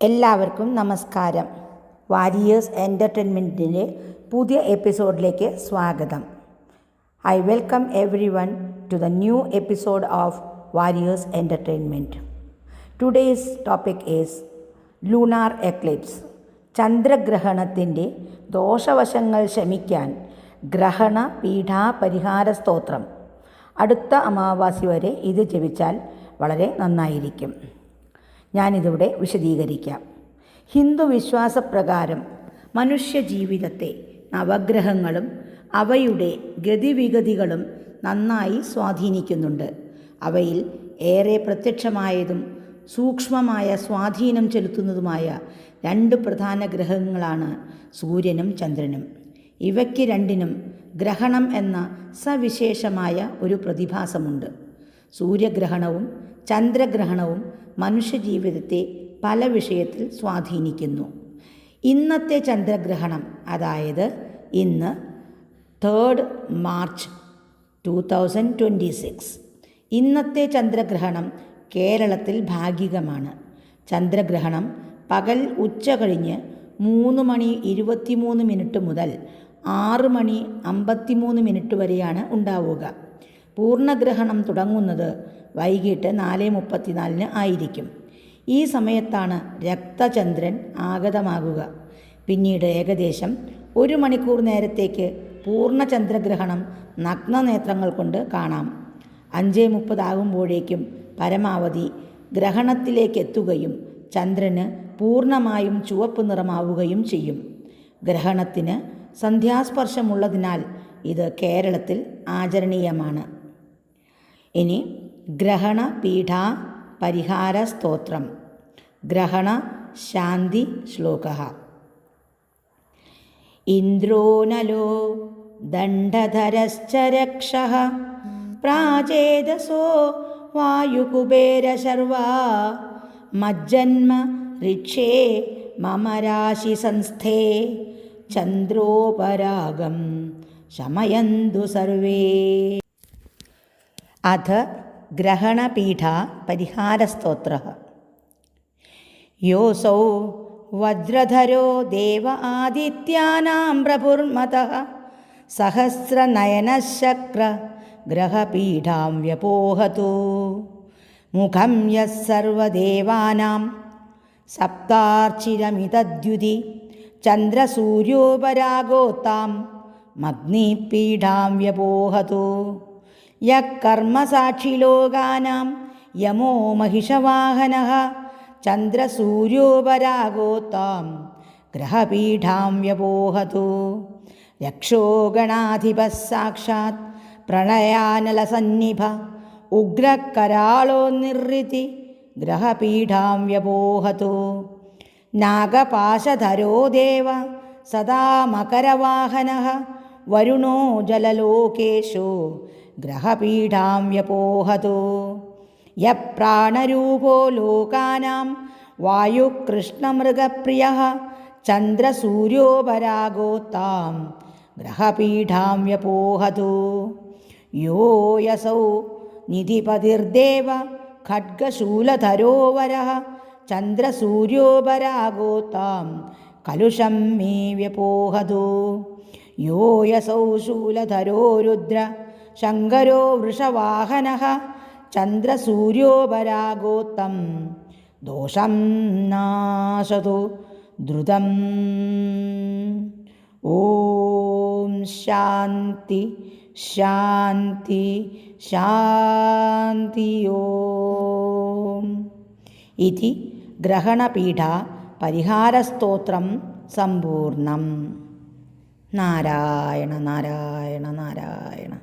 എല്ലാവർക്കും നമസ്കാരം. വാരിയേഴ്സ് എൻ്റർടൈൻമെൻറ്റിൻ്റെ പുതിയ എപ്പിസോഡിലേക്ക് സ്വാഗതം. I welcome everyone to the new episode of Warriors entertainment. Today's topic is lunar eclipse. ചന്ദ്രഗ്രഹണത്തിൻ്റെ ദോഷവശങ്ങൾ ശമിക്കാൻ ഗ്രഹണ പീഠാ പരിഹാര സ്തോത്രം. അടുത്ത അമാവാസി വരെ ഇത് ജപിച്ചാൽ വളരെ നന്നായിരിക്കും. ഞാനിതിവിടെ വിശദീകരിക്കാം. ഹിന്ദു വിശ്വാസപ്രകാരം മനുഷ്യജീവിതത്തെ നവഗ്രഹങ്ങളും അവയുടെ ഗതിവിഗതികളും നന്നായി സ്വാധീനിക്കുന്നുണ്ട്. അവയിൽ ഏറെ പ്രത്യക്ഷമായതും സൂക്ഷ്മമായ സ്വാധീനം ചെലുത്തുന്നതുമായ രണ്ട് പ്രധാന ഗ്രഹങ്ങളാണ് സൂര്യനും ചന്ദ്രനും. ഇവയ്ക്ക് രണ്ടിനും ഗ്രഹണം എന്ന സവിശേഷമായ ഒരു പ്രതിഭാസമുണ്ട്. സൂര്യഗ്രഹണവും ചന്ദ്രഗ്രഹണവും മനുഷ്യജീവിതത്തെ പല വിഷയത്തിൽ സ്വാധീനിക്കുന്നു. ഇന്നത്തെ ചന്ദ്രഗ്രഹണം, അതായത് ഇന്ന് 3 മാർച്ച് 2026, ഇന്നത്തെ ചന്ദ്രഗ്രഹണം കേരളത്തിൽ ഭാഗികമാണ്. ചന്ദ്രഗ്രഹണം പകൽ ഉച്ച കഴിഞ്ഞ് 3:23 മുതൽ 6:53 വരെയാണ് ഉണ്ടാവുക. പൂർണ്ണഗ്രഹണം തുടങ്ങുന്നത് വൈകിട്ട് 4:34 ആയിരിക്കും. ഈ സമയത്താണ് രക്തചന്ദ്രൻ ആഗതമാകുക. പിന്നീട് ഏകദേശം 1 മണിക്കൂർ നേരത്തേക്ക് പൂർണ്ണചന്ദ്രഗ്രഹണം നഗ്നനേത്രങ്ങൾ കൊണ്ട് കാണാം. 5:30 ആകുമ്പോഴേക്കും പരമാവധി ഗ്രഹണത്തിലേക്കെത്തുകയും ചന്ദ്രന് പൂർണ്ണമായും ചുവപ്പ് നിറമാവുകയും ചെയ്യും. ഗ്രഹണത്തിന് സന്ധ്യാസ്പർശമുള്ളതിനാൽ ഇത് കേരളത്തിൽ ആചരണീയമാണ്. ഇനി ഗ്രഹണ പീഠാ പരിഹാര സ്തോത്രം. ഗ്രഹണ ശാന്തി ശ്ലോകഃ. ഇന്ദ്രോ നലോ ദണ്ഡധരശ്ച രക്ഷഃ പ്രാചേതസോ വായുകുബേരശർവാ മജ്ജന്മ ഋക്ഷേ മമ രാശി സംസ്ഥേ ചന്ദ്രോപരാഗം ശമയന്തു സർവേ. അഥ ഗ്രഹണപീഠാ പരിഹാരസ്തോത്രഃ. യോസൗ വജ്രധരോ ദേവ ആദിത്യാനാം പ്രഭുർമതഃ സഹസ്രനയനശക്ര ഗ്രഹപീഠാം വ്യപോഹതു. മുഖം യഃ സർവദേവാനാം സപ്താർച്ചിരമിതദ്യുതി ചന്ദ്രസൂര്യോപരാഗോത്താം മഗ്നിപീഠാം വ്യപോഹതു. യഃ കർമ്മസാക്ഷിലോകാനാം യമോ മഹിഷവാഹനഃ ചന്ദ്രസൂര്യോപരാഗോത്താം ഗ്രഹപീഠാം വ്യപോഹതു. രക്ഷോ ഗണാധിപഃ സാക്ഷാത് പ്രണയാനലസന്നിഭ ഉഗ്രകരാളോ നിർഋതി ഗ്രഹപീഠാം വ്യപോഹതു. നാഗപാശധരോ ദേവ സദാ മകരവാഹനഃ വരുണോ ജലലോകേശോ ഗ്രഹപീഠാം വ്യപോഹതു. യഃ പ്രാണരൂപോ ലോകാനാം വായുകൃഷ്ണമൃഗപ്രിയഃ ചന്ദ്രസൂര്യോപരാഗോത്താം ഗ്രഹപീഠാം വ്യപോഹതു. യോ യസൗ നിധിപതിർദേവ ഖഡ്ഗശൂലധരോ വരഃ ചന്ദ്രസൂര്യോപരാഗോത്താം കലുഷം മേ വ്യപോഹതു. യോ യസൗ ശൂലധരോ രുദ്ര ശങ്കരോ വൃഷവാഹനഃ ചന്ദ്രസൂര്യോപരാഗോത്തം ദോഷം നാശതു ദ്രുതം. ഓം ശാന്തി ശാന്തി ശാന്തി. ഓം ഇതി ഗ്രഹണപീഠാ പരിഹാരസ്തോത്രം സമ്പൂർണം. നാരായണ നാരായണ നാരായണ.